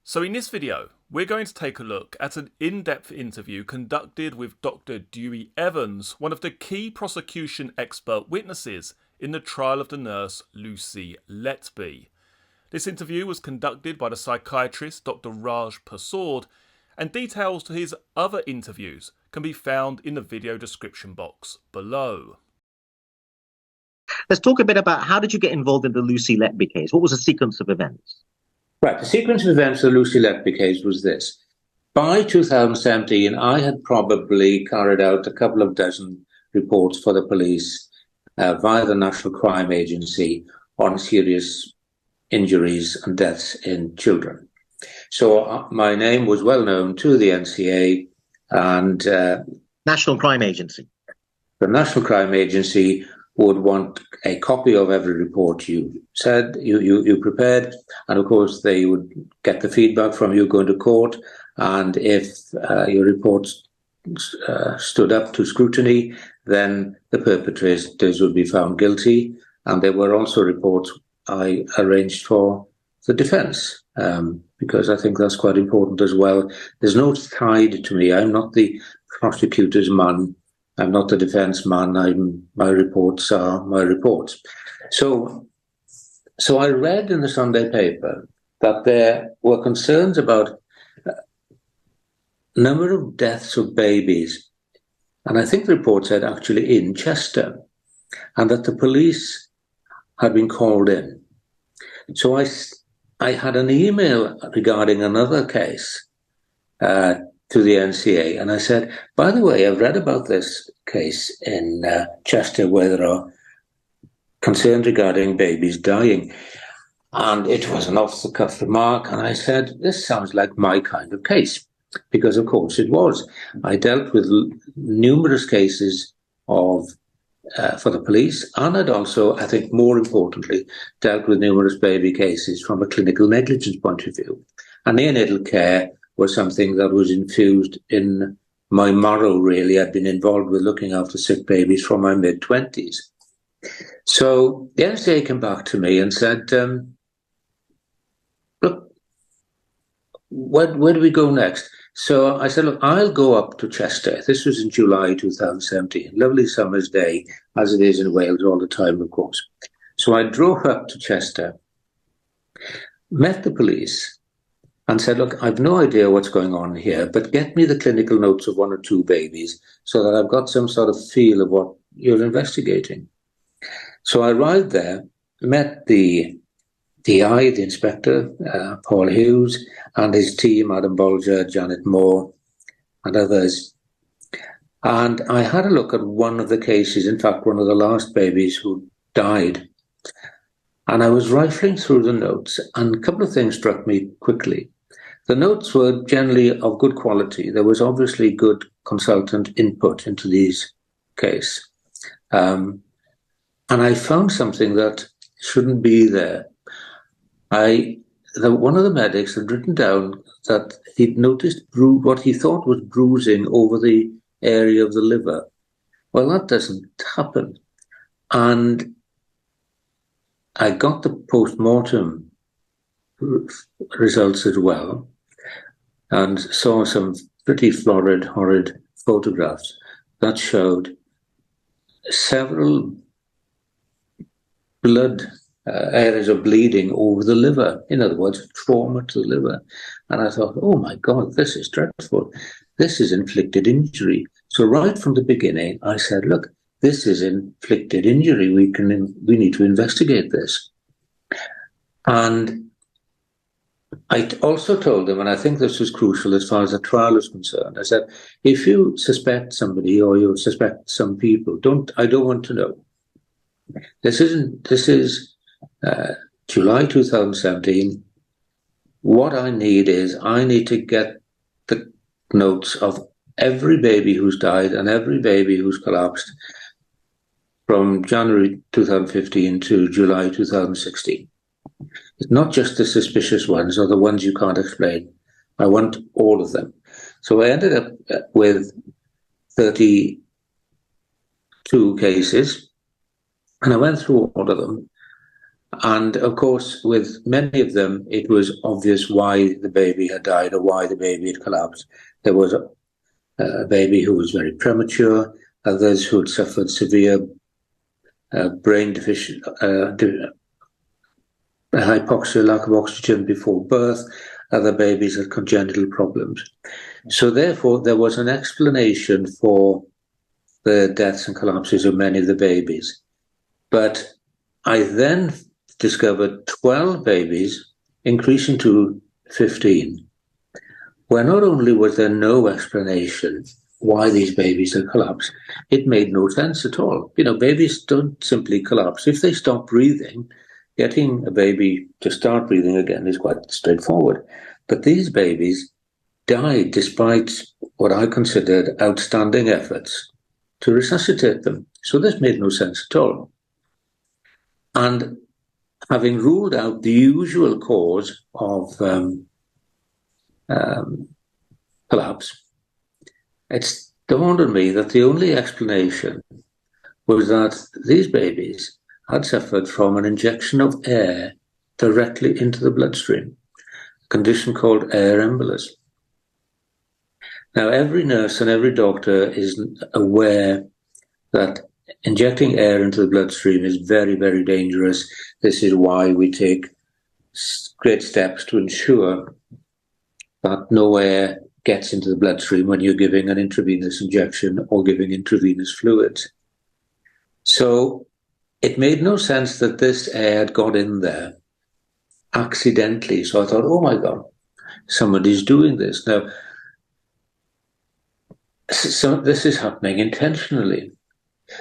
So in this video, we're going to take a look at an in-depth interview conducted with Dr Dewi Evans, one of the key prosecution expert witnesses in the trial of the nurse Lucy Letby. This interview was conducted by the psychiatrist Dr Raj Persaud, and details to his other interviews can be found in the video description box below. Let's talk a bit about how did you get involved in the Lucy Letby case? What was the sequence of events? Right, the sequence of events of the Lucy Letby case was this. By 2017, I had probably carried out a couple of dozen reports for the police via the National Crime Agency on serious injuries and deaths in children. So my name was well known to the NCA and National Crime Agency. The National Crime Agency would want a copy of every report you said, you prepared, and of course they would get the feedback from you going to court, and if your reports stood up to scrutiny, then the perpetrators would be found guilty. And there were also reports I arranged for the defence, because I think that's quite important as well. There's no tide to me. I'm not the prosecutor's man. I'm not the defence man. My reports are my reports. So I read in the Sunday paper that there were concerns about number of deaths of babies, and I think the report said actually in Chester, and that the police had been called in. So I had an email regarding another case to the NCA, and I said, by the way, I've read about this case in Chester where there are concerns regarding babies dying. And it was an off-the-cuff remark, and I said, this sounds like my kind of case, because of course it was. I dealt with numerous cases of for the police, and I'd also, I think more importantly, dealt with numerous baby cases from a clinical negligence point of view. And neonatal care was something that was infused in my marrow, really. I'd been involved with looking after sick babies from my mid-20s. So the NCA came back to me and said, look, where do we go next? So I said, look, I'll go up to Chester. This was in July 2017, lovely summer's day, as it is in Wales all the time, of course. So I drove up to Chester, met the police, and said, look, I've no idea what's going on here, but get me the clinical notes of one or two babies so that I've got some sort of feel of what you're investigating. So I arrived there, met the DI, the inspector, Paul Hughes, and his team, Adam Bolger, Janet Moore, and others. And I had a look at one of the cases, in fact, one of the last babies who died. And I was rifling through the notes, and a couple of things struck me quickly. The notes were generally of good quality. There was obviously good consultant input into these cases. And I found something that shouldn't be there. One of the medics had written down that he'd noticed what he thought was bruising over the area of the liver. Well, that doesn't happen. And I got the post-mortem results as well, and saw some pretty florid, horrid photographs that showed several blood areas of bleeding over the liver. In other words, trauma to the liver. And I thought, oh my God, this is dreadful. This is inflicted injury. So right from the beginning, I said, look, this is inflicted injury. We need to investigate this. And I also told them, and I think this was crucial as far as the trial is concerned, I said, if you suspect somebody or you suspect some people, I don't want to know. This is July 2017. What I need to get the notes of every baby who's died and every baby who's collapsed from January 2015 to July 2016. It's not just the suspicious ones or the ones you can't explain. I want all of them. So I ended up with 32 cases, and I went through all of them. And of course, with many of them, it was obvious why the baby had died or why the baby had collapsed. There was a baby who was very premature, others who had suffered severe brain deficiency, hypoxia, lack of oxygen before birth. Other babies had congenital problems. So therefore, there was an explanation for the deaths and collapses of many of the babies. But I then discovered 12 babies increasing to 15, where not only was there no explanation why these babies had collapsed, it made no sense at all. You know, babies don't simply collapse. If they stop breathing, getting a baby to start breathing again is quite straightforward. But these babies died despite what I considered outstanding efforts to resuscitate them. So this made no sense at all. And having ruled out the usual cause of collapse, it's dawned on me that the only explanation was that these babies had suffered from an injection of air directly into the bloodstream, a condition called air embolism. Now, every nurse and every doctor is aware that injecting air into the bloodstream is very, very dangerous. This is why we take great steps to ensure that no air gets into the bloodstream when you're giving an intravenous injection or giving intravenous fluids. So it made no sense that this air had got in there accidentally. So I thought, oh my God, somebody's doing this. Now, so this is happening intentionally.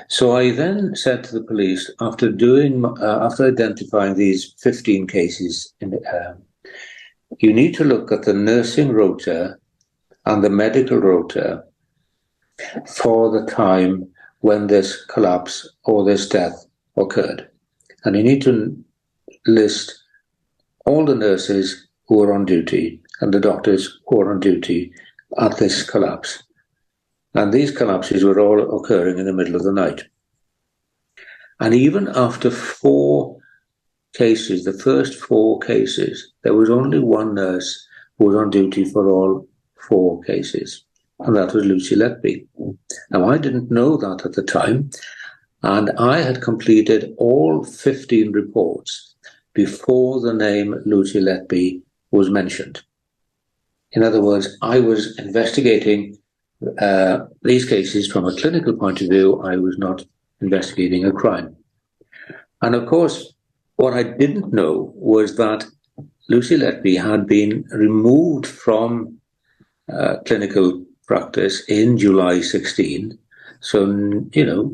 So I then said to the police, after identifying these 15 cases, you need to look at the nursing rota and the medical rota for the time when this collapse or this death occurred. And you need to list all the nurses who were on duty and the doctors who were on duty at this collapse. And these collapses were all occurring in the middle of the night. And even after 4 cases, the first 4 cases, there was only one nurse who was on duty for all 4 cases, and that was Lucy Letby. Now, I didn't know that at the time, and I had completed all 15 reports before the name Lucy Letby was mentioned. In other words, I was investigating these cases from a clinical point of view. I was not investigating a crime. And of course, what I didn't know was that Lucy Letby had been removed from clinical practice in July 16. So, you know,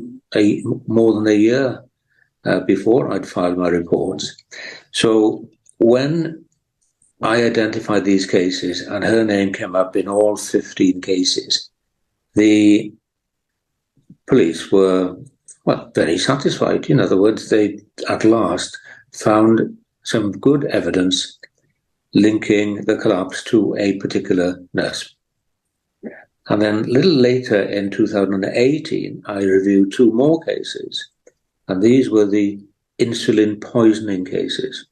more than a year before I'd filed my reports. So when I identified these cases and her name came up in all 15 cases, the police were, well, very satisfied. In other words, they at last found some good evidence linking the collapse to a particular nurse. And then a little later in 2018, I reviewed 2 more cases, and these were the insulin poisoning cases.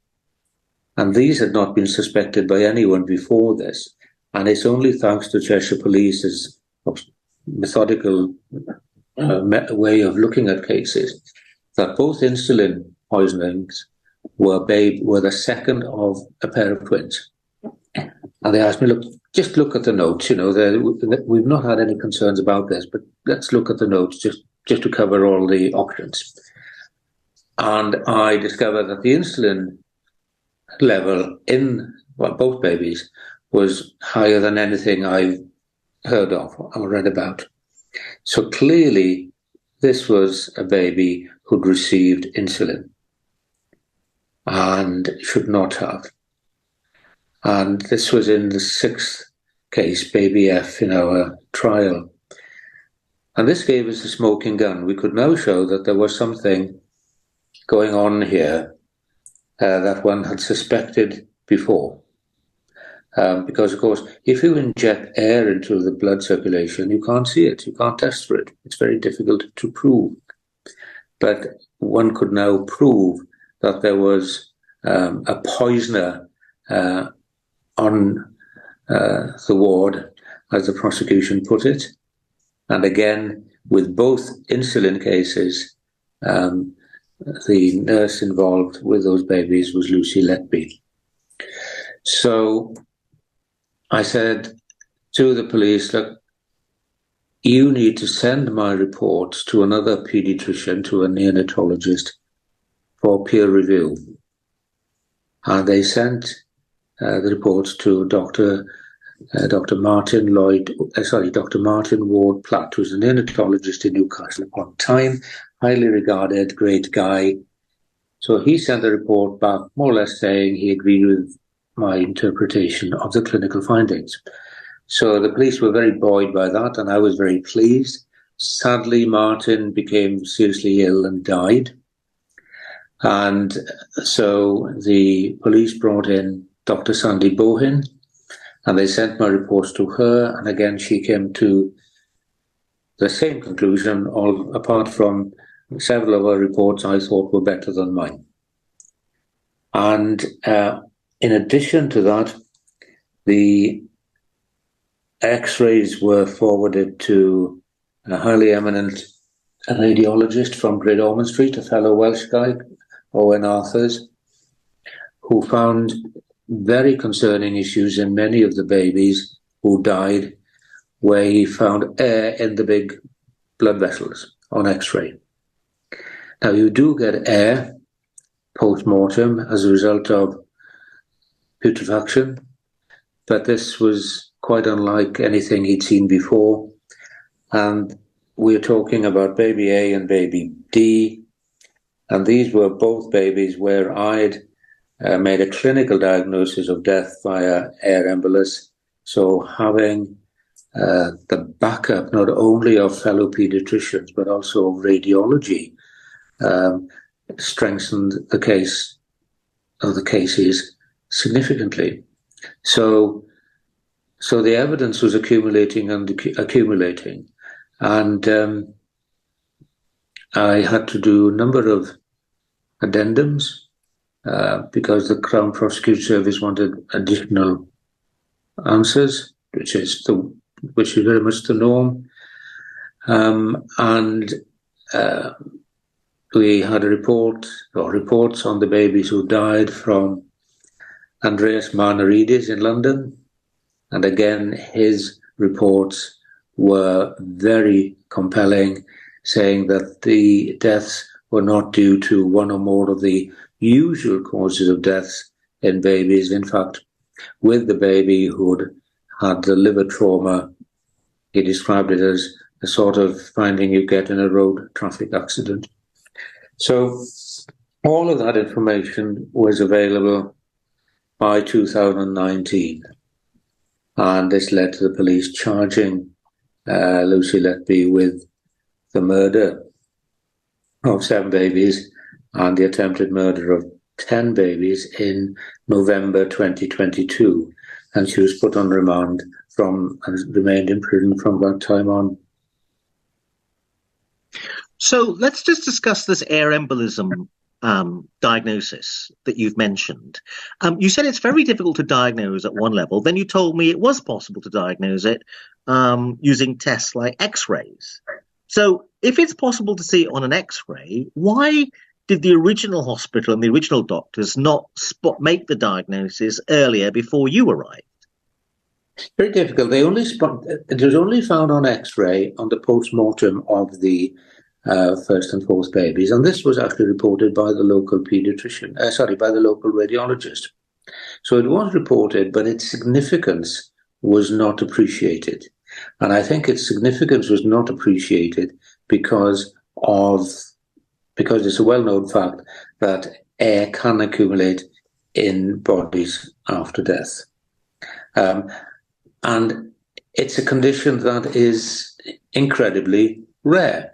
And these had not been suspected by anyone before this. And it's only thanks to Cheshire Police's methodical way of looking at cases that both insulin poisonings were the second of a pair of twins. And they asked me, look, just look at the notes. You know, we've not had any concerns about this, but let's look at the notes just to cover all the options. And I discovered that the insulin level in both babies was higher than anything I've heard of or read about. So clearly, this was a baby who'd received insulin and should not have. And this was in the 6th case, baby F, in our trial. And this gave us a smoking gun. We could now show that there was something going on here that one had suspected before. Because, of course, if you inject air into the blood circulation, you can't see it, you can't test for it. It's very difficult to prove. But one could now prove that there was a poisoner on the ward, as the prosecution put it. And again, with both insulin cases, the nurse involved with those babies was Lucy Letby. So I said to the police, look, you need to send my reports to another paediatrician, to a neonatologist, for peer review. And they sent the reports to Dr. Martin Ward Platt, who's a neonatologist in Newcastle upon Tyne, highly regarded, great guy. So he sent the report back, more or less saying he agreed with my interpretation of the clinical findings. So the police were very buoyed by that, and I was very pleased. Sadly, Martin became seriously ill and died. And so the police brought in Dr. Sandy Bohin, and they sent my reports to her. And again, she came to the same conclusion, all apart from several of her reports I thought were better than mine. And in addition to that, the X-rays were forwarded to a highly eminent radiologist from Great Ormond Street, a fellow Welsh guy, Owen Arthurs, who found very concerning issues in many of the babies who died, where he found air in the big blood vessels on X-ray. Now, you do get air post-mortem as a result of putrefaction, but this was quite unlike anything he'd seen before. And we're talking about baby A and baby D, and these were both babies where I'd made a clinical diagnosis of death via air embolus. So having the backup not only of fellow paediatricians but also of radiology strengthened the case of the cases significantly. So the evidence was accumulating and accumulating, and I had to do a number of addendums because the Crown Prosecution Service wanted additional answers, which is very much the norm. And we had reports on the babies who died from Andreas Marnaridis in London. And again, his reports were very compelling, saying that the deaths were not due to one or more of the usual causes of deaths in babies. In fact, with the baby who had the liver trauma, he described it as the sort of finding you get in a road traffic accident. So all of that information was available by 2019. And this led to the police charging Lucy Letby with the murder of 7 babies and the attempted murder of 10 babies in November 2022. And she was put on remand and remained in prison from that time on. So let's just discuss this air embolism diagnosis that you've mentioned. You said it's very difficult to diagnose at one level. Then you told me it was possible to diagnose it using tests like X-rays. So if it's possible to see it on an X-ray, why did the original hospital and the original doctors not make the diagnosis earlier before you arrived? Very difficult. It was only found on X-ray on the post-mortem of the first and fourth babies, and this was actually reported by the local by the local radiologist. So it was reported, but its significance was not appreciated. And I think its significance was not appreciated because it's a well-known fact that air can accumulate in bodies after death. And it's a condition that is incredibly rare.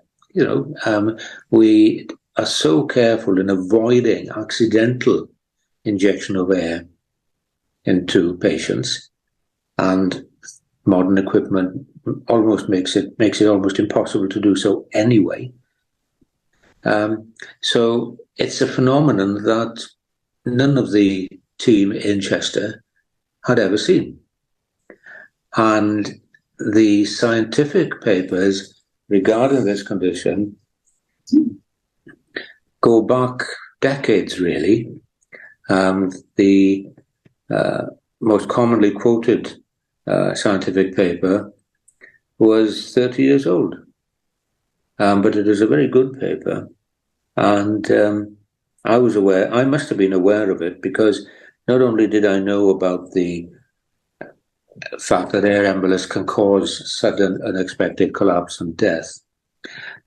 We are so careful in avoiding accidental injection of air into patients, and modern equipment almost makes it almost impossible to do so anyway. So it's a phenomenon that none of the team in Chester had ever seen. And the scientific papers regarding this condition go back decades, really. The most commonly quoted scientific paper was 30 years old. But it is a very good paper. And I must have been aware of it, because not only did I know about the fact that air embolus can cause sudden unexpected collapse and death,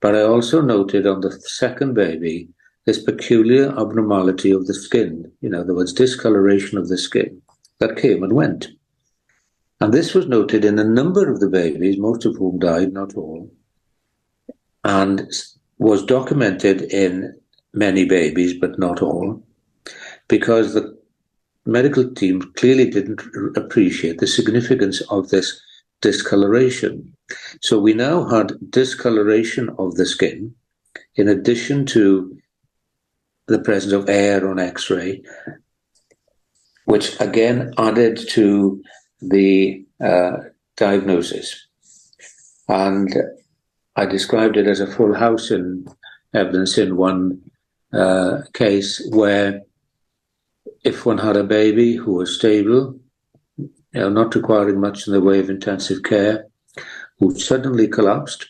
but I also noted on the second baby this peculiar abnormality of the skin, there was discoloration of the skin that came and went. And this was noted in a number of the babies, most of whom died, not all, and was documented in many babies, but not all, because the medical team clearly didn't appreciate the significance of this discoloration. So we now had discoloration of the skin, in addition to the presence of air on X-ray, which again added to the diagnosis. And I described it as a full house in evidence in one case where if one had a baby who was stable, not requiring much in the way of intensive care, who suddenly collapsed,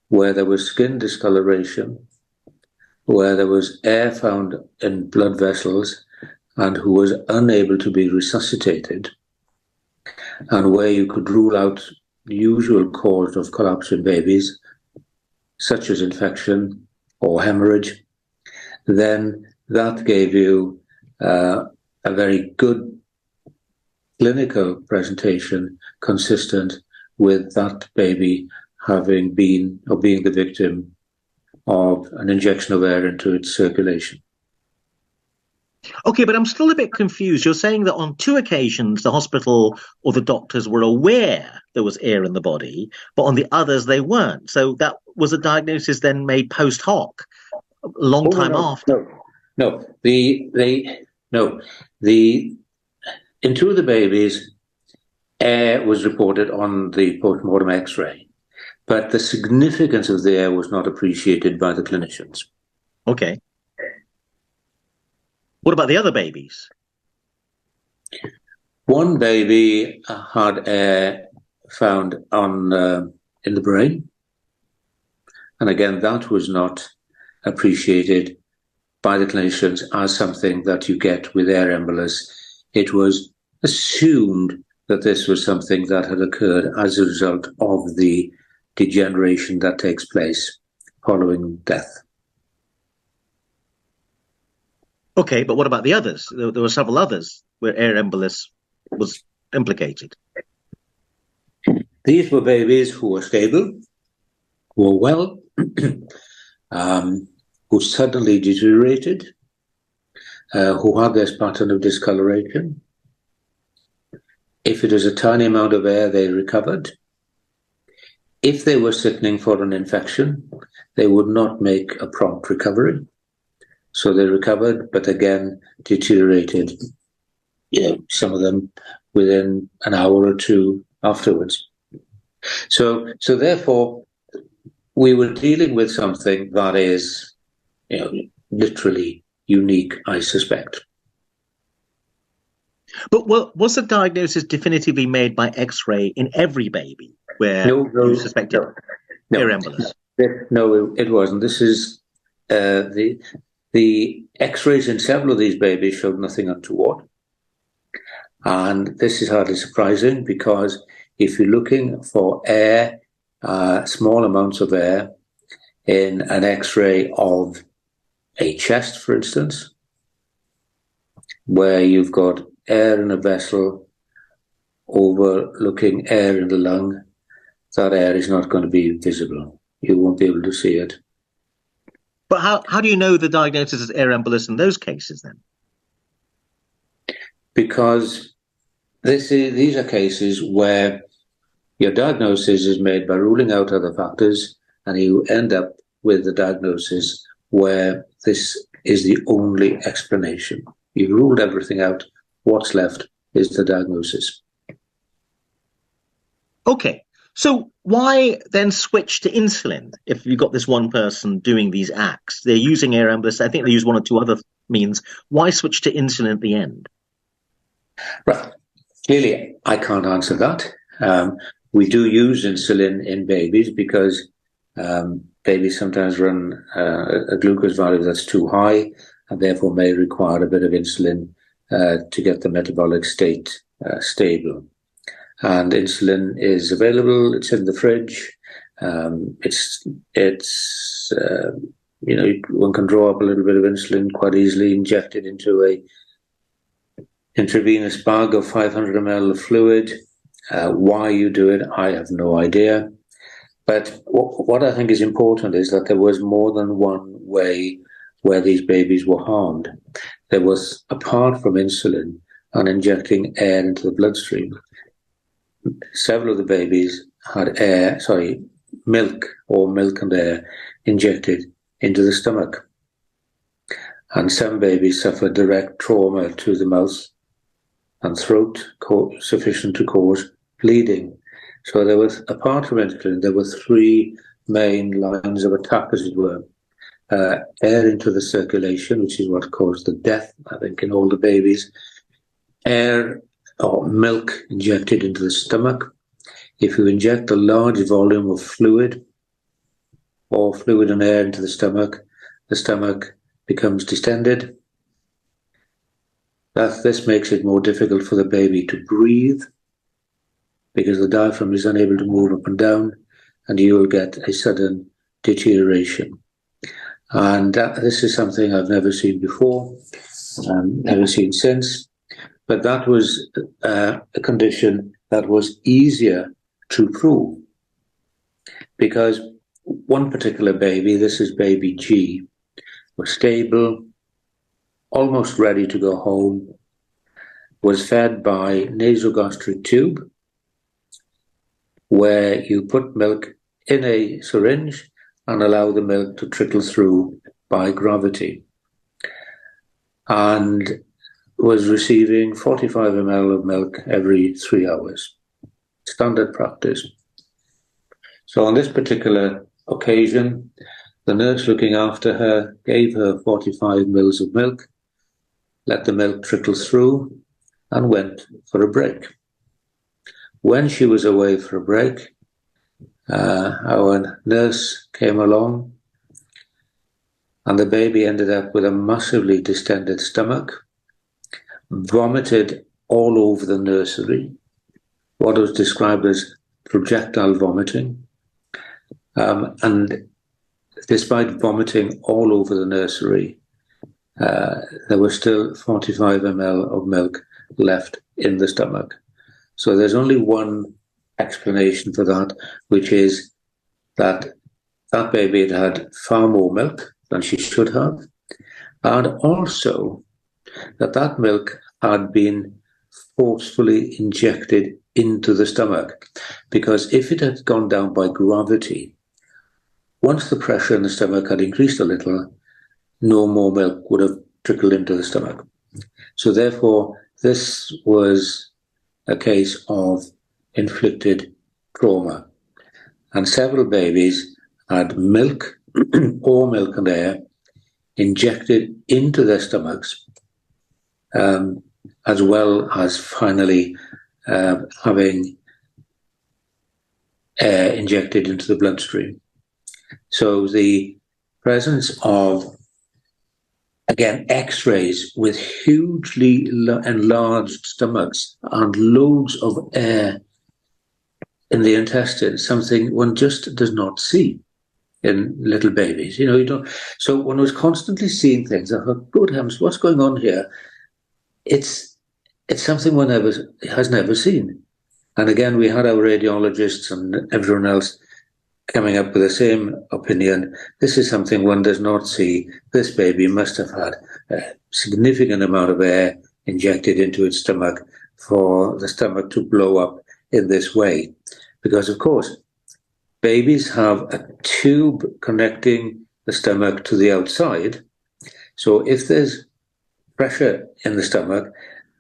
where there was skin discoloration, where there was air found in blood vessels, and who was unable to be resuscitated, and where you could rule out the usual cause of collapse in babies, such as infection or hemorrhage, then that gave you a very good clinical presentation consistent with that baby having been or being the victim of an injection of air into its circulation. Okay, but I'm still a bit confused. You're saying that on 2 occasions the hospital or the doctors were aware there was air in the body, but on the others they weren't. So that was a diagnosis then made post hoc, a long time after. In 2 of the babies, air was reported on the postmortem X-ray, but the significance of the air was not appreciated by the clinicians. Okay. What about the other babies? One baby had air found in the brain, and again, that was not appreciated by the clinicians as something that you get with air embolus. It was assumed that this was something that had occurred as a result of the degeneration that takes place following death. Okay, but what about the others? There were several others where air embolus was implicated. These were babies who were stable, who were well, who suddenly deteriorated, who had this pattern of discoloration. If it is a tiny amount of air, they recovered. If they were sickening for an infection, they would not make a prompt recovery. So they recovered, but again deteriorated, some of them within an hour or 2 afterwards. So therefore, we were dealing with something that is, literally unique, I suspect. But was the diagnosis definitively made by X-ray in every baby where you suspected air embolus? No, it wasn't. This is the X-rays in several of these babies showed nothing untoward. And this is hardly surprising, because if you're looking for air, small amounts of air in an X-ray of a chest, for instance, where you've got air in a vessel overlooking air in the lung, that air is not going to be visible. You won't be able to see it. But how do you know the diagnosis is air embolus in those cases then? Because these are cases where your diagnosis is made by ruling out other factors, and you end up with the diagnosis where this is the only explanation. You've ruled everything out. What's left is the diagnosis. Okay, so why then switch to insulin if you've got this one person doing these acts? They're using air embolus. I think they use one or two other means. Why switch to insulin at the end? Right. Clearly, I can't answer that. We do use insulin in babies because babies sometimes run a glucose value that's too high and therefore may require a bit of insulin to get the metabolic state stable. And insulin is available. It's in the fridge. One can draw up a little bit of insulin quite easily, inject it into a intravenous bag of 500 ml of fluid. Why you do it, I have no idea. But what I think is important is that there was more than one way where these babies were harmed. There was, apart from insulin and injecting air into the bloodstream, several of the babies had milk and air injected into the stomach. And some babies suffered direct trauma to the mouth and throat sufficient to cause bleeding. So there was, apart from insulin, there were three main lines of attack, as it were. Air into the circulation, which is what caused the death, I think, in all the babies. Air or milk injected into the stomach. If you inject a large volume of fluid or fluid and air into the stomach becomes distended. This makes it more difficult for the baby to breathe because the diaphragm is unable to move up and down, and you will get a sudden deterioration. And this is something I've never seen before, never seen since. But that was a condition that was easier to prove because one particular baby, this is baby G, was stable, almost ready to go home, was fed by nasogastric tube, where you put milk in a syringe and allow the milk to trickle through by gravity. And was receiving 45 ml of milk every 3 hours. Standard practice. So on this particular occasion, the nurse looking after her gave her 45 mils of milk, let the milk trickle through, and went for a break. When she was away for a break, our nurse came along, and the baby ended up with a massively distended stomach, vomited all over the nursery, what was described as projectile vomiting. And despite vomiting all over the nursery, there was still 45 ml of milk left in the stomach. So there's only one explanation for that, which is that that baby had had far more milk than she should have, and also that milk had been forcefully injected into the stomach, because if it had gone down by gravity, once the pressure in the stomach had increased a little, no more milk would have trickled into the stomach. So therefore, this was a case of inflicted trauma. And several babies had milk or milk and air injected into their stomachs, as well as finally having air injected into the bloodstream. So the presence of, again, X-rays with hugely enlarged stomachs and loads of air in the intestine, something one just does not see in little babies. You don't. So one was constantly seeing things. I thought, good heavens, what's going on here? It's something one has never seen. And again, we had our radiologists and everyone else coming up with the same opinion. This is something one does not see. This baby must have had a significant amount of air injected into its stomach for the stomach to blow up in this way. Because, of course, babies have a tube connecting the stomach to the outside. So if there's pressure in the stomach,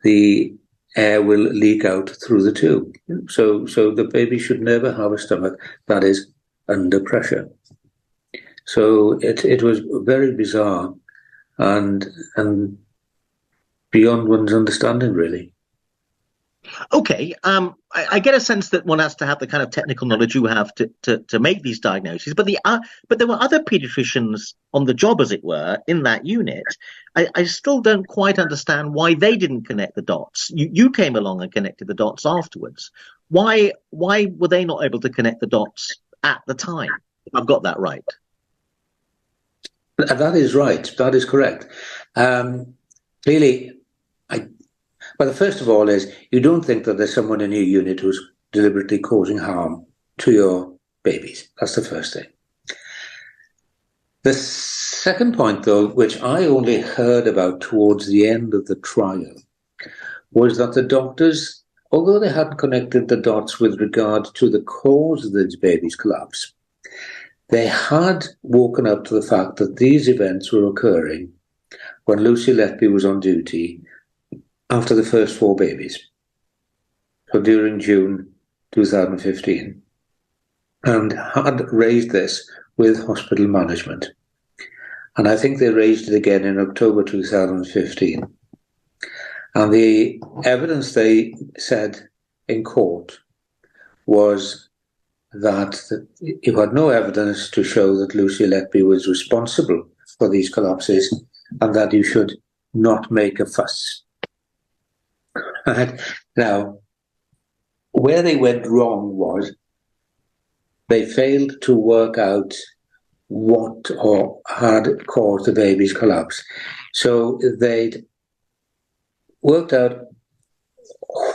the air will leak out through the tube. So the baby should never have a stomach that is under pressure. So it was very bizarre and beyond one's understanding, really. Okay, I get a sense that one has to have the kind of technical knowledge you have to make these diagnoses, but there were other paediatricians on the job, as it were, in that unit. I still don't quite understand why they didn't connect the dots. You came along and connected the dots afterwards. Why were they not able to connect the dots at the time? If I've got that right. That is right. That is correct. Clearly, well, first of all is you don't think that there's someone in your unit who's deliberately causing harm to your babies. That's the first thing. The second point, though, which I only heard about towards the end of the trial, was that the doctors, although they hadn't connected the dots with regard to the cause of this baby's collapse, they had woken up to the fact that these events were occurring when Lucy Letby was on duty after the first 4 babies, so during June 2015, and had raised this with hospital management. And I think they raised it again in October 2015. And the evidence they said in court was that you had no evidence to show that Lucy Letby was responsible for these collapses and that you should not make a fuss. Now, where they went wrong was they failed to work out what or had caused the baby's collapse. So they'd worked out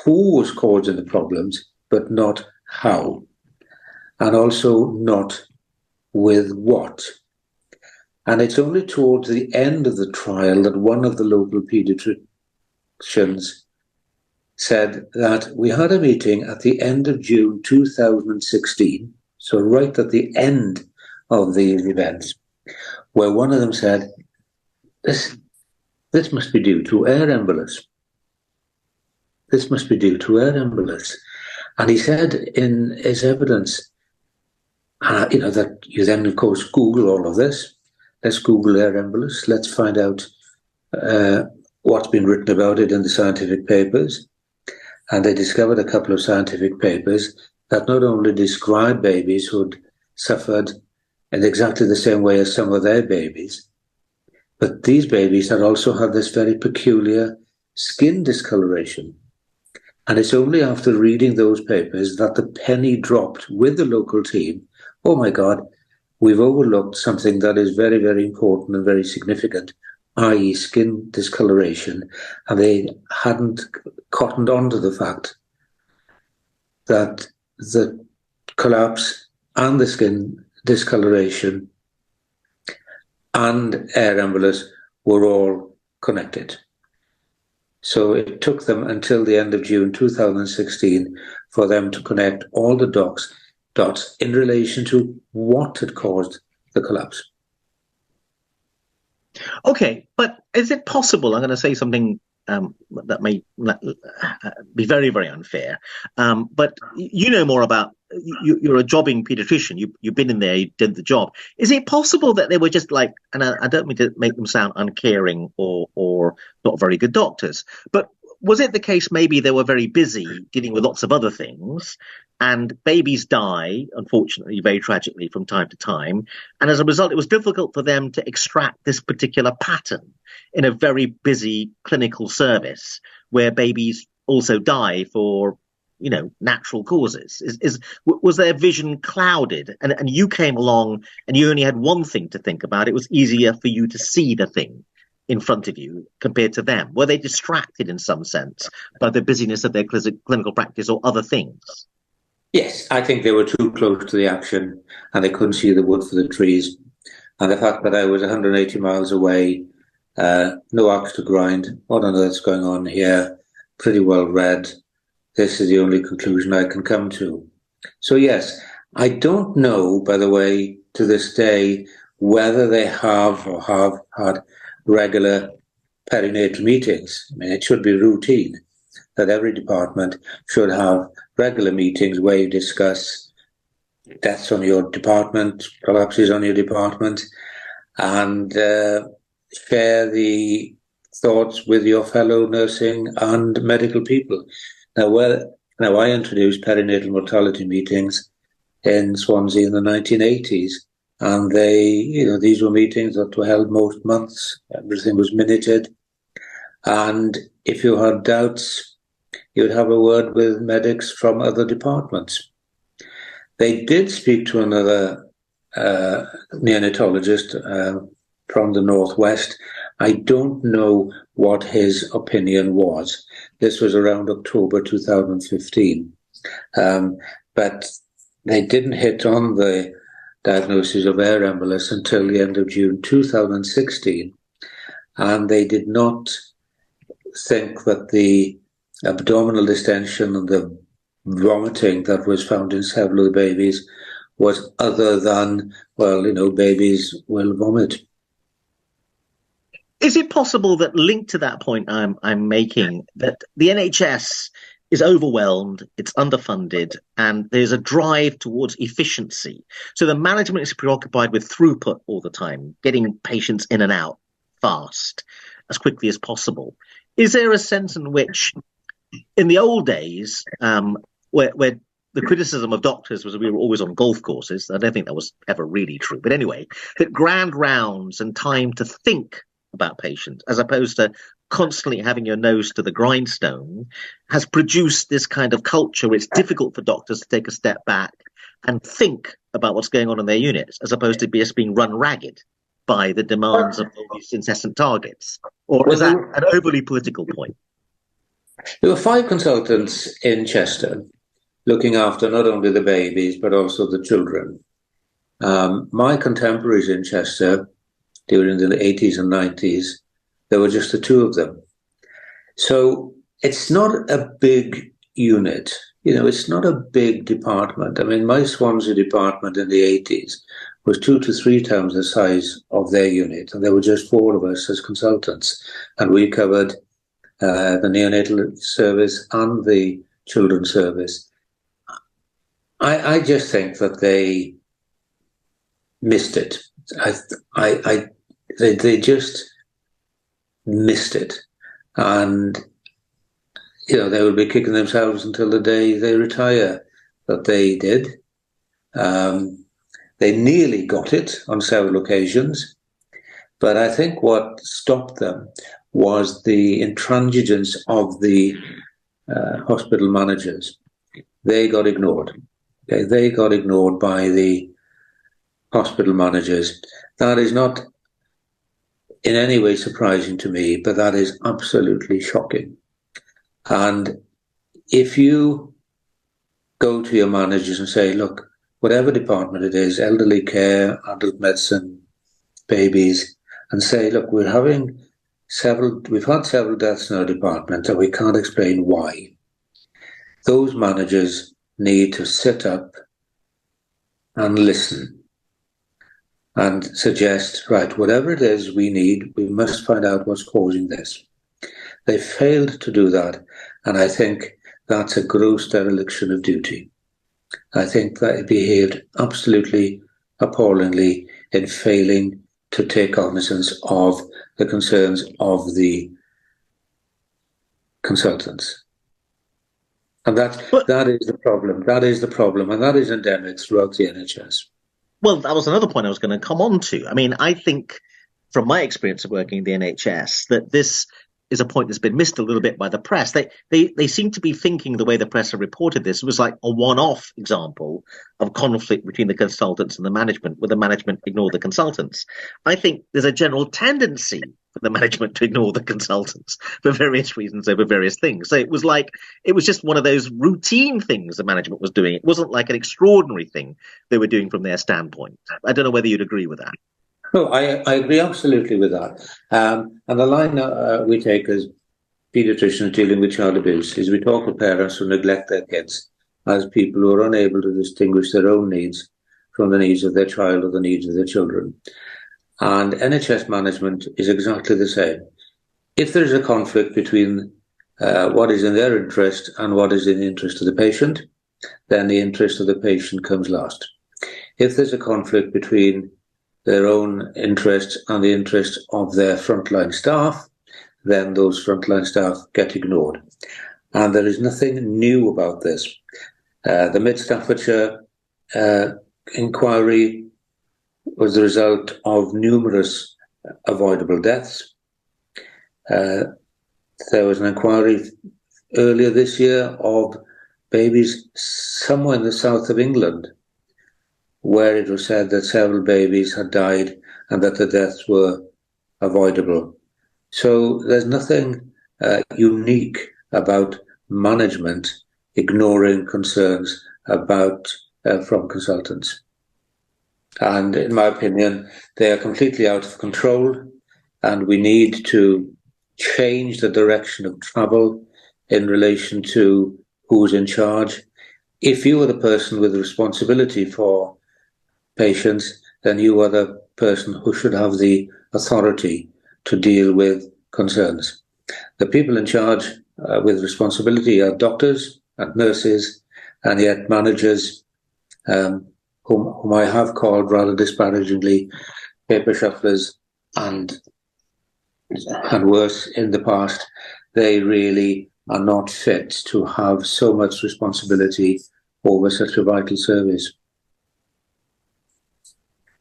who was causing the problems, but not how, and also not with what. And it's only towards the end of the trial that one of the local paediatricians said that we had a meeting at the end of June 2016, so right at the end of these events, where one of them said, this must be due to air embolus. This must be due to air embolus. And he said in his evidence, that you then, of course, Google all of this. Let's Google air embolus. Let's find out what's been written about it in the scientific papers. And they discovered a couple of scientific papers that not only describe babies who'd suffered in exactly the same way as some of their babies, but these babies had also had this very peculiar skin discoloration. And it's only after reading those papers that the penny dropped with the local team. Oh my God, we've overlooked something that is very, very important and very significant, i.e. skin discoloration, and they hadn't cottoned on to the fact that the collapse and the skin discoloration and air embolus were all connected. So it took them until the end of June 2016 for them to connect all the dots in relation to what had caused the collapse. Okay, but is it possible, I'm going to say something that may be very, very unfair, but you know more about, you're a jobbing paediatrician, you've been in there, you did the job. Is it possible that they were just like, and I don't mean to make them sound uncaring or not very good doctors, but was it the case maybe they were very busy dealing with lots of other things, and babies die, unfortunately, very tragically from time to time, and as a result, it was difficult for them to extract this particular pattern in a very busy clinical service where babies also die for, natural causes? Was their vision clouded? And you came along and you only had one thing to think about. It was easier for you to see the thing in front of you compared to them. Were they distracted in some sense by the busyness of their clinical practice or other things? Yes, I think they were too close to the action and they couldn't see the wood for the trees. And the fact that I was 180 miles away, no axe to grind, what on earth's going on here, pretty well read. This is the only conclusion I can come to. So yes, I don't know, by the way, to this day, whether they have or have had regular perinatal meetings. I mean, it should be routine that every department should have regular meetings where you discuss deaths on your department, collapses on your department, and share the thoughts with your fellow nursing and medical people. Now, I introduced perinatal mortality meetings in Swansea in the 1980s, and these were meetings that were held most months. Everything was minuted, and if you had doubts, you would have a word with medics from other departments. They did speak to another neonatologist from the Northwest. I don't know what his opinion was. This was around October 2015. But they didn't hit on the diagnosis of air embolus until the end of June 2016. And they did not think that the abdominal distension and the vomiting that was found in several of the babies was other than, babies will vomit. Is it possible that, linked to that point I'm making, that the NHS is overwhelmed, it's underfunded, and there's a drive towards efficiency? So the management is preoccupied with throughput all the time, getting patients in and out fast, as quickly as possible. Is there a sense in which, in the old days, where the criticism of doctors was we were always on golf courses, I don't think that was ever really true, but anyway, that grand rounds and time to think about patients, as opposed to constantly having your nose to the grindstone, has produced this kind of culture where it's difficult for doctors to take a step back and think about what's going on in their units, as opposed to just being run ragged by the demands of all these incessant targets? Or is that an overly political point? There were 5 consultants in Chester looking after not only the babies but also the children. My contemporaries in Chester during the 80s and 90s, there were just the 2 of them. So it's not a big unit. It's not a big department. I mean, my Swansea department in the 80s was 2 to 3 times the size of their unit, and there were just 4 of us as consultants, and we covered the neonatal service and the children's service. I just think that they missed it. They just missed it, and they would be kicking themselves until the day they retire that they did. They nearly got it on several occasions, but I think what stopped them was the intransigence of the hospital managers. They got ignored. Okay? They got ignored by the hospital managers. That is not in any way surprising to me, but that is absolutely shocking. And if you go to your managers and say, look, whatever department it is, elderly care, adult medicine, babies, and say, look, we've had several deaths in our department and we can't explain why. Those managers need to sit up and listen and suggest, right, whatever it is we need, we must find out what's causing this. They failed to do that, and I think that's a gross dereliction of duty. I think that it behaved absolutely appallingly in failing to take cognizance of the concerns of the consultants. And that is the problem. That is the problem, and that is endemic throughout the NHS. Well, that was another point I was going to come on to. I mean, I think from my experience of working in the NHS that this is a point that's been missed a little bit by the press. They seem to be thinking the way the press have reported this was like a one-off example of conflict between the consultants and the management, where the management ignored the consultants. I think there's a general tendency for the management to ignore the consultants for various reasons over various things. So it was just one of those routine things the management was doing. It wasn't like an extraordinary thing they were doing from their standpoint. I don't know whether you'd agree with that. No, I agree absolutely with that. And the line we take as paediatricians dealing with child abuse is we talk to parents who neglect their kids as people who are unable to distinguish their own needs from the needs of their child or the needs of their children. And NHS management is exactly the same. If there is a conflict between what is in their interest and what is in the interest of the patient, then the interest of the patient comes last. If there's a conflict between their own interests and the interests of their frontline staff, then those frontline staff get ignored. And there is nothing new about this. The Mid-Staffordshire inquiry was the result of numerous avoidable deaths. There was an inquiry earlier this year of babies somewhere in the south of England, where it was said that several babies had died and that the deaths were avoidable. So there's nothing unique about management ignoring concerns about from consultants. And in my opinion, they are completely out of control, and we need to change the direction of travel in relation to who's in charge. If you are the person with responsibility for patients, then you are the person who should have the authority to deal with concerns. The people in charge with responsibility are doctors and nurses, and yet managers, whom I have called rather disparagingly paper shufflers and worse in the past, they really are not fit to have so much responsibility over such a vital service.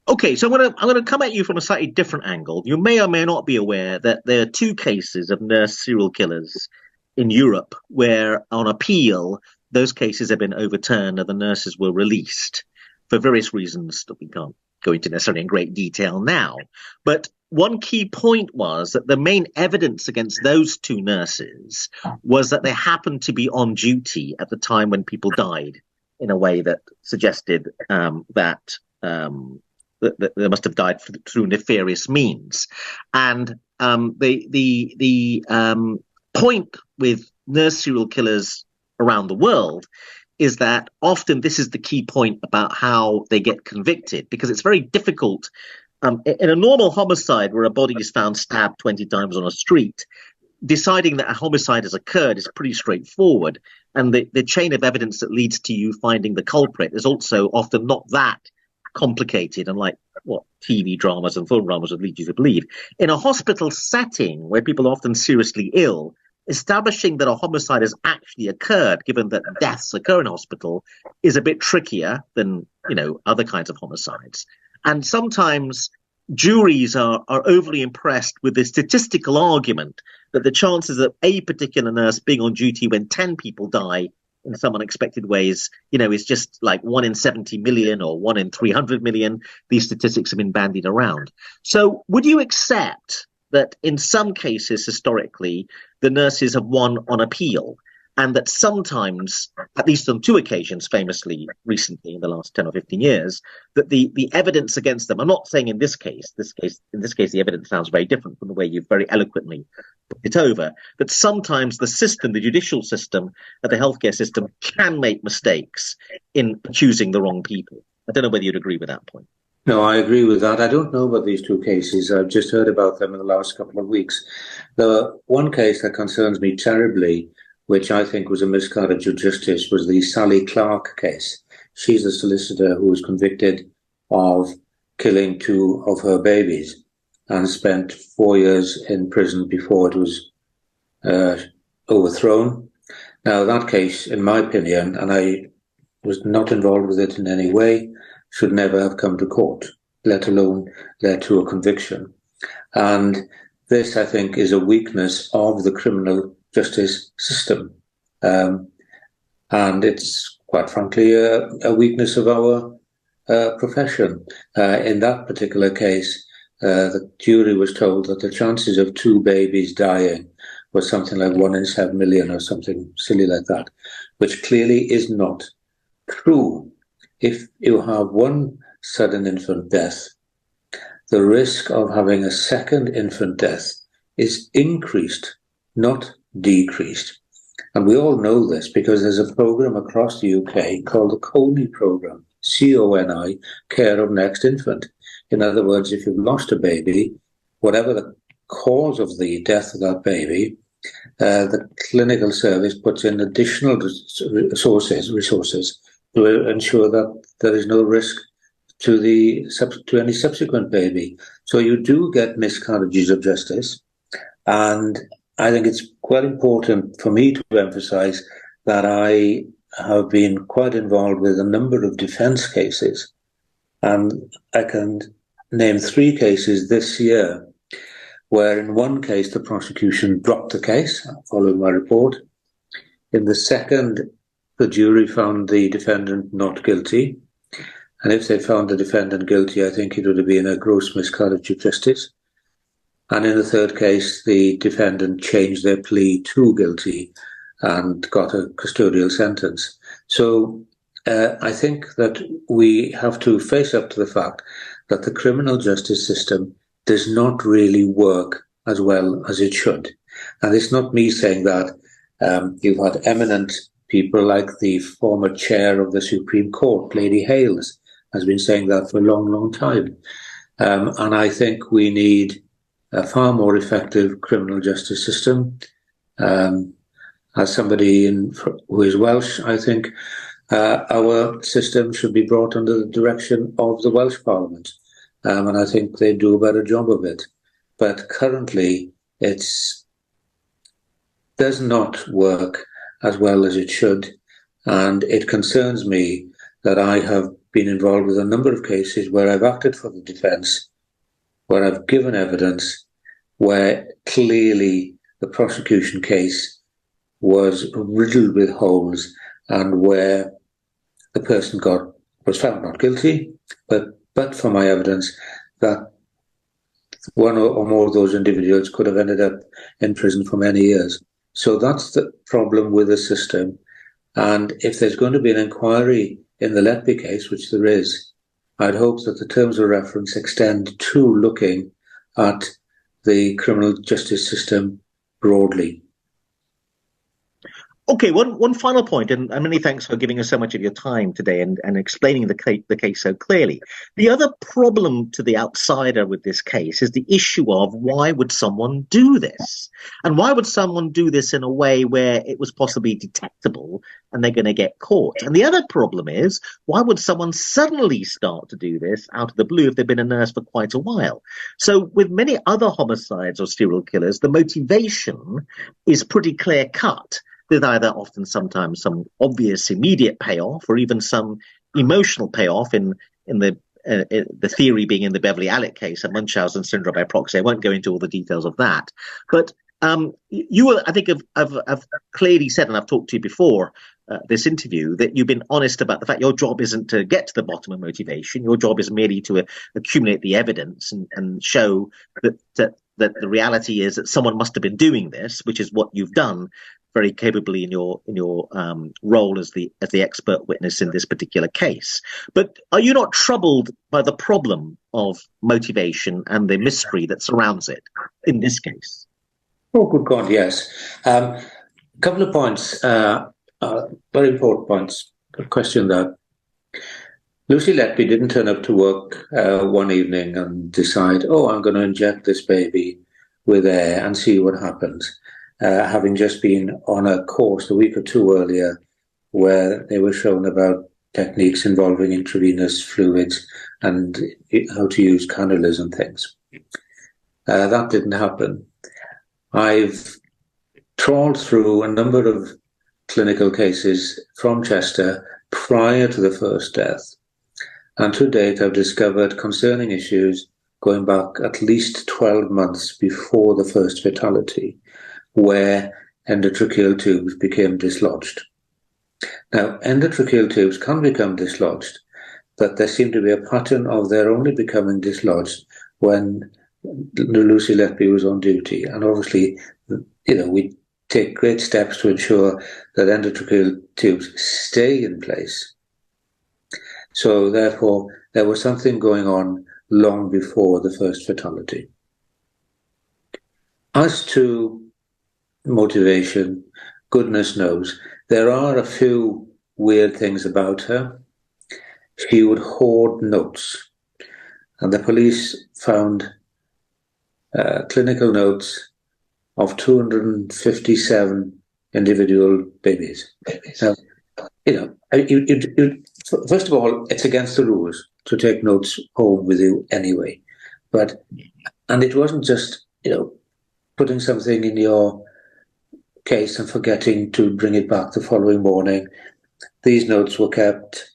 Okay, so I'm going to come at you from a slightly different angle. You may or may not be aware that there are 2 cases of nurse serial killers in Europe where, on appeal, those cases have been overturned and the nurses were released for various reasons that we can't go into necessarily in great detail now. But one key point was that the main evidence against those 2 nurses was that they happened to be on duty at the time when people died, in a way that suggested that they must have died through nefarious means. And the point with nurse serial killers around the world is that often this is the key point about how they get convicted, because it's very difficult. In a normal homicide where a body is found stabbed 20 times on a street, deciding that a homicide has occurred is pretty straightforward. And the chain of evidence that leads to you finding the culprit is also often not that complicated, unlike what TV dramas and film dramas would lead you to believe. In a hospital setting where people are often seriously ill, establishing that a homicide has actually occurred, given that deaths occur in hospital, is a bit trickier than, other kinds of homicides. And sometimes juries are overly impressed with the statistical argument that the chances of a particular nurse being on duty when 10 people die in some unexpected ways, is just like 1 in 70 million or 1 in 300 million. These statistics have been bandied around. So would you accept that in some cases, historically, the nurses have won on appeal, and that sometimes, at least on 2 occasions, famously recently in the last 10 or 15 years, that the evidence against them, I'm not saying in this case, the evidence sounds very different from the way you've very eloquently put it over, but sometimes the system, the judicial system, the healthcare system can make mistakes in choosing the wrong people. I don't know whether you'd agree with that point. No, I agree with that. I don't know about these 2 cases. I've just heard about them in the last couple of weeks. The one case that concerns me terribly, which I think was a miscarriage of justice, was the Sally Clark case. She's a solicitor who was convicted of killing 2 of her babies and spent 4 years in prison before it was overthrown. Now, that case, in my opinion, and I was not involved with it in any way, should never have come to court, let alone led to a conviction. And this, I think, is a weakness of the criminal justice system. And it's, quite frankly, a weakness of our profession. In that particular case, the jury was told that the chances of 2 babies dying was something like 1 in 7 million or something silly like that, which clearly is not true. If you have 1 sudden infant death, the risk of having a second infant death is increased, not decreased. And we all know this because there's a program across the UK called the CONI program, CONI, Care of Next Infant. In other words, if you've lost a baby, whatever the cause of the death of that baby, the clinical service puts in additional resources to ensure that there is no risk to any subsequent baby. So you do get miscarriages of justice, and I think it's quite important for me to emphasize that I have been quite involved with a number of defense cases, and I can name 3 cases this year where in one case the prosecution dropped the case following my report. In the second, the jury found the defendant not guilty. And if they found the defendant guilty, I think it would have been a gross miscarriage of justice. And in the third case, the defendant changed their plea to guilty and got a custodial sentence. So I think that we have to face up to the fact that the criminal justice system does not really work as well as it should. And it's not me saying that. You've had eminent people like the former chair of the Supreme Court, Lady Hales, has been saying that for a long, long time. And I think we need a far more effective criminal justice system. As somebody who is Welsh, I think our system should be brought under the direction of the Welsh Parliament. And I think they do a better job of it. But currently, it does not work as well as it should. And it concerns me that I have been involved with a number of cases where I've acted for the defence, where I've given evidence, where clearly the prosecution case was riddled with holes and where the person was found not guilty, but for my evidence that one or more of those individuals could have ended up in prison for many years. So that's the problem with the system. And if there's going to be an inquiry in the Letby case, which there is, I'd hope that the terms of reference extend to looking at the criminal justice system broadly. Okay, one final point, and many thanks for giving us so much of your time today and explaining the case so clearly. The other problem to the outsider with this case is the issue of why would someone do this? And why would someone do this in a way where it was possibly detectable and they're going to get caught? And the other problem is, why would someone suddenly start to do this out of the blue if they've been a nurse for quite a while? So with many other homicides or serial killers, the motivation is pretty clear-cut. There's either often sometimes some obvious immediate payoff or even some emotional payoff in the theory being in the Beverly Alec case, a Munchausen syndrome by proxy. I won't go into all the details of that. But you, I think, have clearly said, and I've talked to you before this interview, that you've been honest about the fact your job isn't to get to the bottom of motivation. Your job is merely to accumulate the evidence and show that the reality is that someone must have been doing this, which is what you've done very capably in your role as the expert witness in this particular case. But are you not troubled by the problem of motivation and the mystery that surrounds it in this case? Oh, good God, yes. A couple of points, very important points. Good question there. Lucy Letby didn't turn up to work one evening and decide, I'm going to inject this baby with air and see what happens. Having just been on a course a week or two earlier where they were shown about techniques involving intravenous fluids and how to use cannulas and things. That didn't happen. I've trawled through a number of clinical cases from Chester prior to the first death. And to date, I've discovered concerning issues going back at least 12 months before the first fatality, where endotracheal tubes became dislodged. Now, endotracheal tubes can become dislodged, but there seemed to be a pattern of their only becoming dislodged when Lucy Letby was on duty. And obviously, we take great steps to ensure that endotracheal tubes stay in place. So therefore, there was something going on long before the first fatality. As to motivation, goodness knows, there are a few weird things about her. She would hoard notes. and the police found clinical notes of 257 individual babies. Now, first of all, it's against the rules to take notes home with you anyway. And it wasn't just, putting something in your case and forgetting to bring it back the following morning. These notes were kept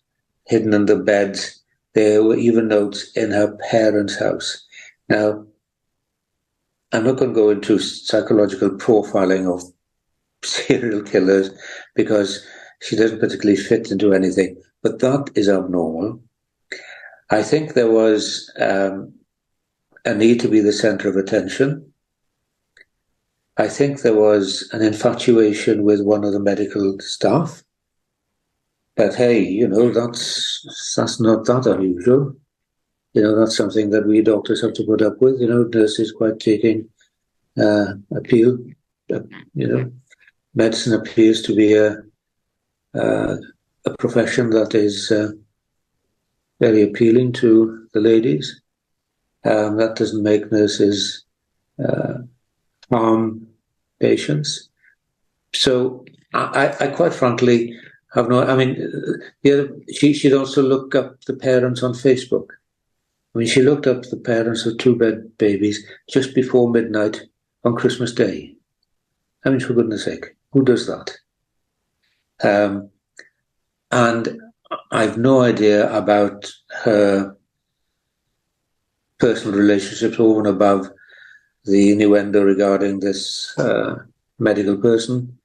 hidden under beds. There were even notes in her parents' house. Now, I'm not going to go into psychological profiling of serial killers because she doesn't particularly fit into anything, but that is abnormal. I think there was a need to be the center of attention. I think there was an infatuation with one of the medical staff. But hey, that's not that unusual. That's something that we doctors have to put up with. Nurses quite taking appeal. Medicine appears to be a profession that is very appealing to the ladies. That doesn't make nurses harm patients. So I quite frankly have she'd also look up the parents on Facebook. She looked up the parents of 2-bed babies just before midnight on Christmas Day. For goodness sake, who does that? And I've no idea about her personal relationships over and above the innuendo regarding this medical person.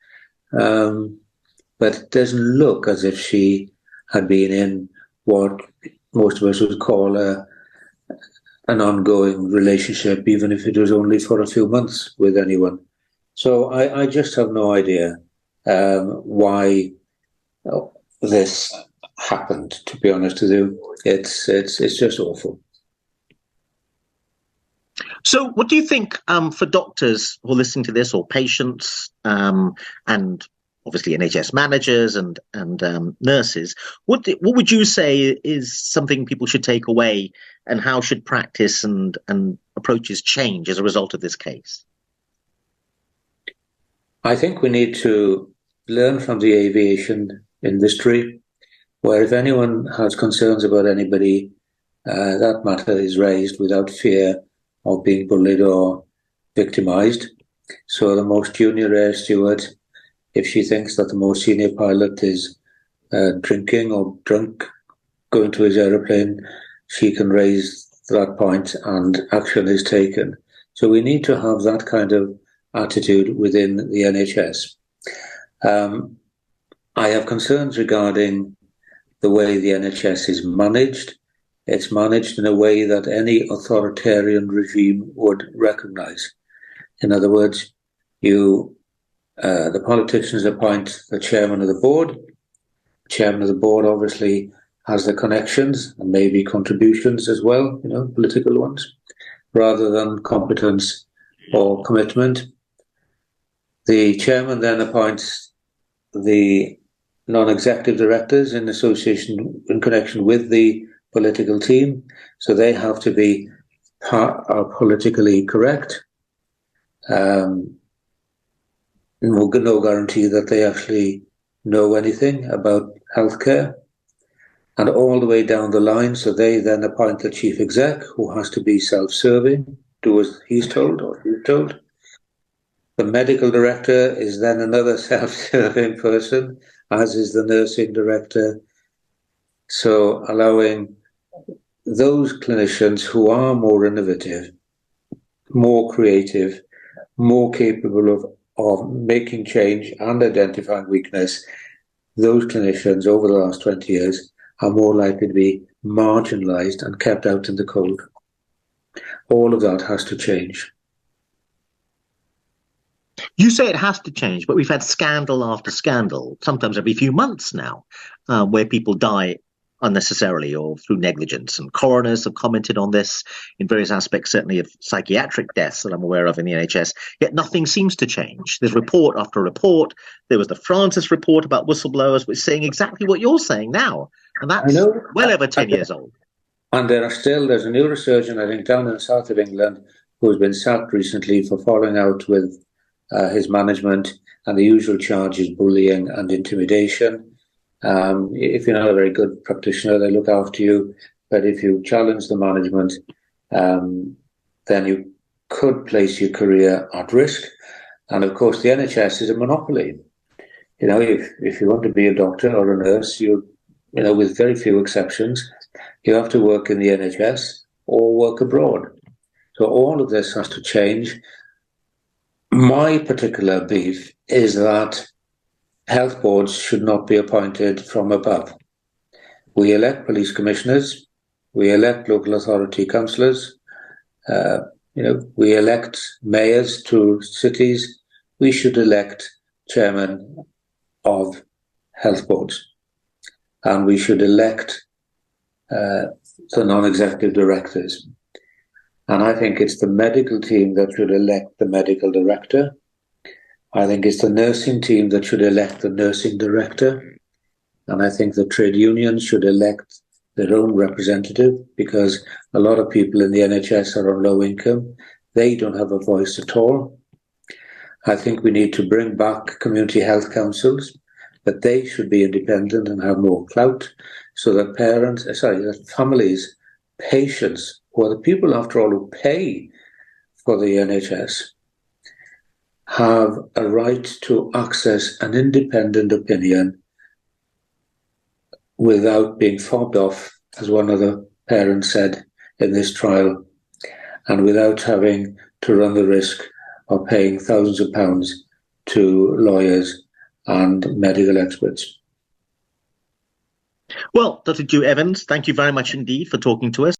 But it doesn't look as if she had been in what most of us would call an ongoing relationship, even if it was only for a few months with anyone. So I just have no idea why this happened, to be honest with you. It's just awful. So what do you think for doctors who are listening to this, or patients, and obviously NHS managers and nurses, what would you say is something people should take away, and how should practice and approaches change as a result of this case? I think we need to learn from the aviation industry, where if anyone has concerns about anybody, that matter is raised without fear of being bullied or victimized. So the most junior air steward, if she thinks that the most senior pilot is drinking or drunk going to his aeroplane, she can raise that point and action is taken. So we need to have that kind of attitude within the NHS. I have concerns regarding the way the NHS is managed. It's managed in a way that any authoritarian regime would recognise. In other words, the politicians appoint the chairman of the board. The chairman of the board obviously has the connections and maybe contributions as well, political ones, rather than competence or commitment. The chairman then appoints the non-executive directors in connection with the political team, so they have to be politically correct. No guarantee that they actually know anything about healthcare, and all the way down the line. So they then appoint the chief exec, who has to be self-serving, do as he's told or she's told. The medical director is then another self-serving person, as is the nursing director. So allowing those clinicians who are more innovative, more creative, more capable of making change and identifying weakness, those clinicians over the last 20 years are more likely to be marginalised and kept out in the cold. All of that has to change. You say it has to change, but we've had scandal after scandal, sometimes every few months now, where people die unnecessarily or through negligence. And coroners have commented on this in various aspects, certainly of psychiatric deaths that I'm aware of in the NHS, yet nothing seems to change. There's report after report. There was the Francis report about whistleblowers, which is saying exactly what you're saying now. And that's well over 10 years old. And there's a neurosurgeon, I think, down in the south of England, who has been sacked recently for falling out with his management, and the usual charge is bullying and intimidation. If you're not a very good practitioner, they look after you. But if you challenge the management, then you could place your career at risk. And of course, the NHS is a monopoly. You know, if you want to be a doctor or a nurse, with very few exceptions, you have to work in the NHS or work abroad. So all of this has to change. My particular beef is that health boards should not be appointed from above. We elect police commissioners, we elect local authority councillors, we elect mayors to cities. We should elect chairmen of health boards, and we should elect the non-executive directors. And I think it's the medical team that should elect the medical director. I think it's the nursing team that should elect the nursing director. And I think the trade unions should elect their own representative, because a lot of people in the NHS are on low income. They don't have a voice at all. I think we need to bring back community health councils, but they should be independent and have more clout, so that that families, patients, who are the people, after all, who pay for the NHS, have a right to access an independent opinion without being fobbed off, as one of the parents said in this trial, and without having to run the risk of paying thousands of pounds to lawyers and medical experts. Well, Dr. Dewi Evans, thank you very much indeed for talking to us.